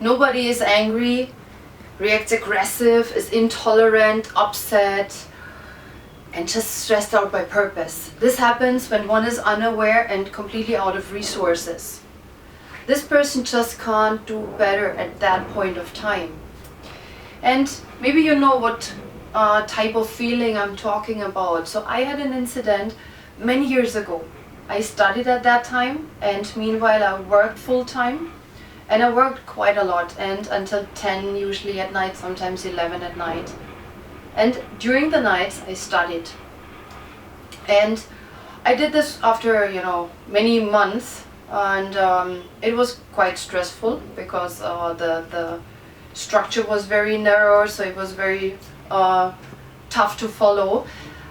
Nobody is angry, reacts aggressive, is intolerant, upset, and just stressed out by purpose. This happens when one is unaware and completely out of resources. This person just can't do better at that point of time. And maybe you know what type of feeling I'm talking about. So I had an incident many years ago. I studied at that time, and meanwhile I worked full time. And I worked quite a lot, and until 10 usually at night, sometimes 11 at night. And during the nights I studied. And I did this after, many months, and it was quite stressful because the structure was very narrow, so it was very tough to follow.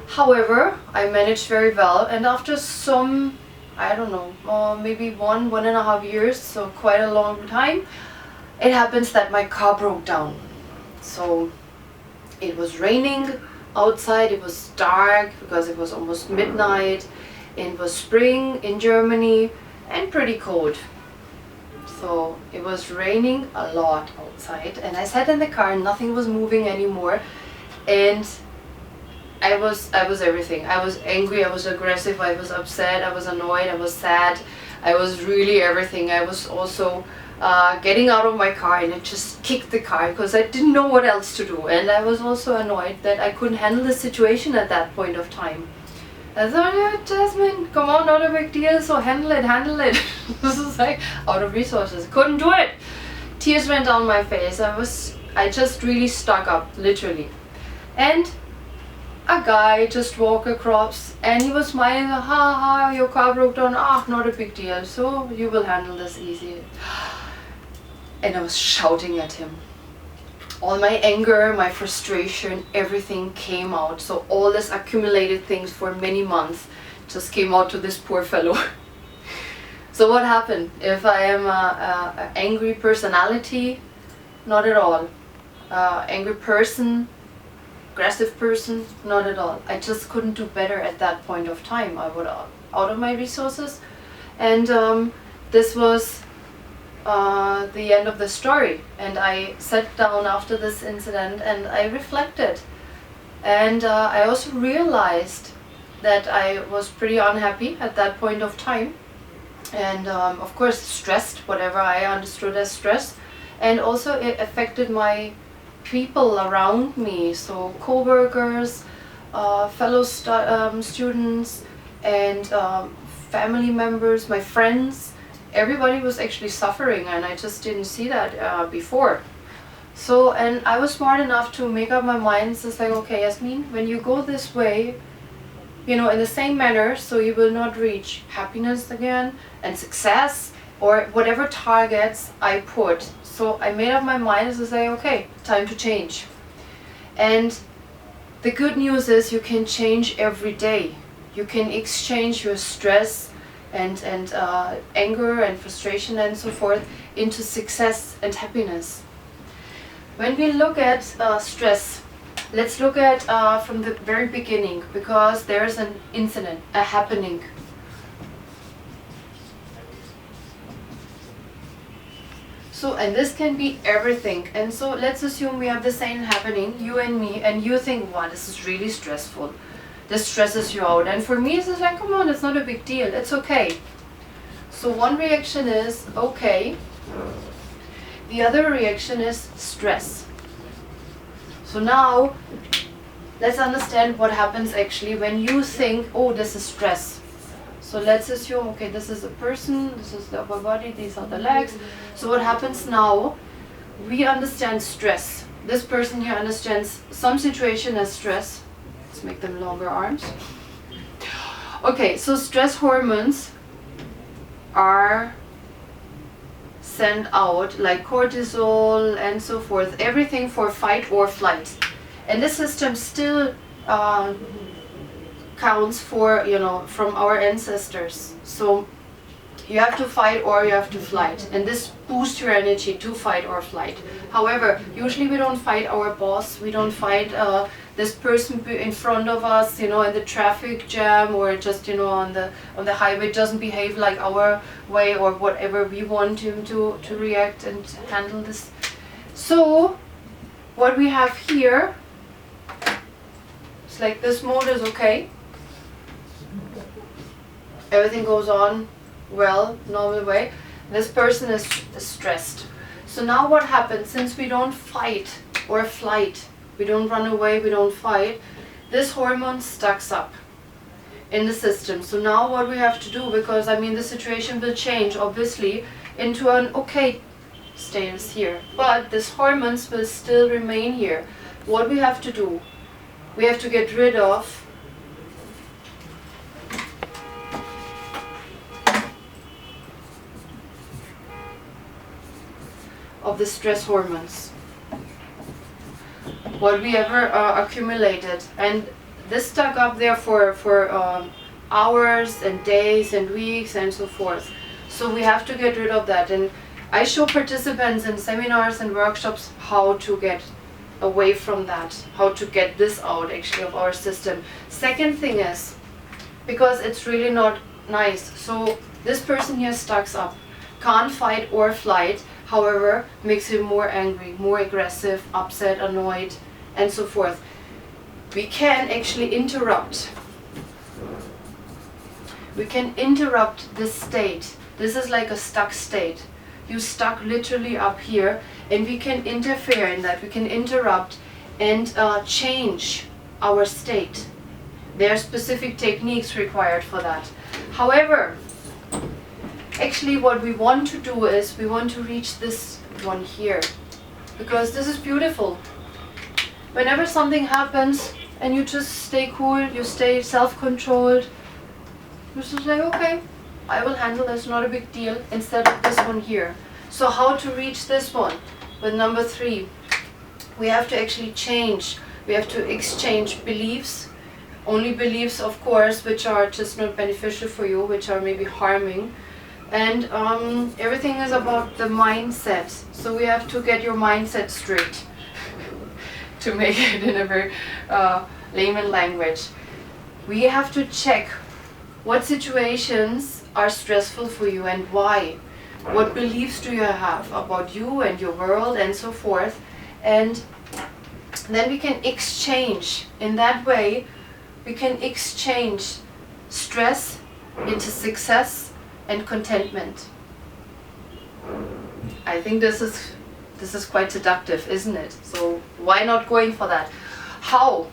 However, I managed very well, and after some, I don't know, maybe 1.5 years, so quite a long time, it happens that my car broke down. So it was raining outside, it was dark because it was almost midnight, it was spring in Germany and pretty cold. So it was raining a lot outside, and I sat in the car and nothing was moving anymore, and I was everything. I was angry, I was aggressive, I was upset, I was annoyed, I was sad, I was really everything. I was also getting out of my car, and I just kicked the car because I didn't know what else to do, and I was also annoyed that I couldn't handle the situation at that point of time. I thought, yeah, Jasmin, come on, not a big deal, so handle it. This is like out of resources. Couldn't do it. Tears went down my face. I just really stuck up, literally. And a guy just walked across, and he was smiling, ha, your car broke down, not a big deal, so you will handle this easy. And I was shouting at him. All my anger, my frustration, everything came out. So all this accumulated things for many months just came out to this poor fellow. So what happened? If I am an angry personality? Not at all. Angry person, aggressive person? Not at all. I just couldn't do better at that point of time. I was out of my resources, and this was the end of the story. And I sat down after this incident and I reflected, and I also realized that I was pretty unhappy at that point of time, and of course stressed, whatever I understood as stress, and also it affected my people around me, so co-workers, fellow students, and family members, my friends. Everybody was actually suffering, and I just didn't see that before. So, and I was smart enough to make up my mind. It's like, okay, Jasmin, when you go this way, in the same manner, so you will not reach happiness again and success or whatever targets I put. So I made up my mind to say, okay, time to change. And the good news is you can change every day. You can exchange your stress and anger and frustration and so forth into success and happiness. When we look at stress, let's look at from the very beginning, because there's an incident, a happening. So, and this can be everything. And so let's assume we have the same happening, you and me, and you think, wow, this is really stressful. This stresses you out. And for me, it's like, come on, it's not a big deal. It's okay. So one reaction is okay. The other reaction is stress. So now, let's understand what happens actually when you think, oh, this is stress. So let's assume, okay, this is a person, this is the upper body, these are the legs. So what happens now? We understand stress. This person here understands some situation as stress. Let's make them longer arms. Okay, so stress hormones are sent out like cortisol and so forth, everything for fight or flight. And this system still counts for, from our ancestors. So You have to fight or you have to flight, and this boosts your energy to fight or flight. However, usually we don't fight our boss, we don't fight this person in front of us, you know, in the traffic jam, or just, you know, on the highway, doesn't behave like our way or whatever we want him to react and handle this. So what we have here, it's like this mode is okay. Everything goes on well, normal way. This person is stressed. So now what happens, since we don't fight or flight, we don't run away, we don't fight, this hormone stacks up in the system. So now what we have to do, because I mean the situation will change obviously into an okay status here, but this hormones will still remain here. What we have to do, we have to get rid of the stress hormones, what we ever accumulated, and this stuck up there for hours and days and weeks and so forth. So we have to get rid of that, and I show participants in seminars and workshops how to get away from that, how to get this out actually of our system. Second thing is, because it's really not nice, so this person here stacks up, can't fight or flight, however, makes him more angry, more aggressive, upset, annoyed, and so forth. We can actually interrupt. We can interrupt this state. This is like a stuck state. You stuck literally up here, and we can interfere in that. We can interrupt and change our state. There are specific techniques required for that. However, actually what we want to do is we want to reach this one here, because this is beautiful. Whenever something happens and you just stay cool, you stay self-controlled, you're just like, okay, I will handle this, not a big deal, instead of this one here. So how to reach this one? With number 3, we have to actually change. We have to exchange beliefs, only beliefs of course which are just not beneficial for you, which are maybe harming. And everything is about the mindset. So we have to get your mindset straight to make it in a very layman language. We have to check what situations are stressful for you and why. What beliefs do you have about you and your world and so forth. And then we can exchange. In that way, we can exchange stress into success and contentment. I think this is quite seductive, isn't it? So why not going for that? How?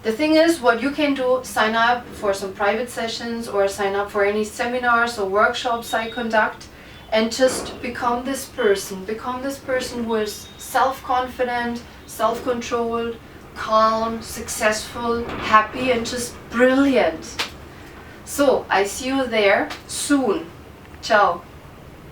The thing is, what you can do, sign up for some private sessions or sign up for any seminars or workshops I conduct, and just become this person who is self-confident, self-controlled, calm, successful, happy, and just brilliant. So I see you there soon. Ciao.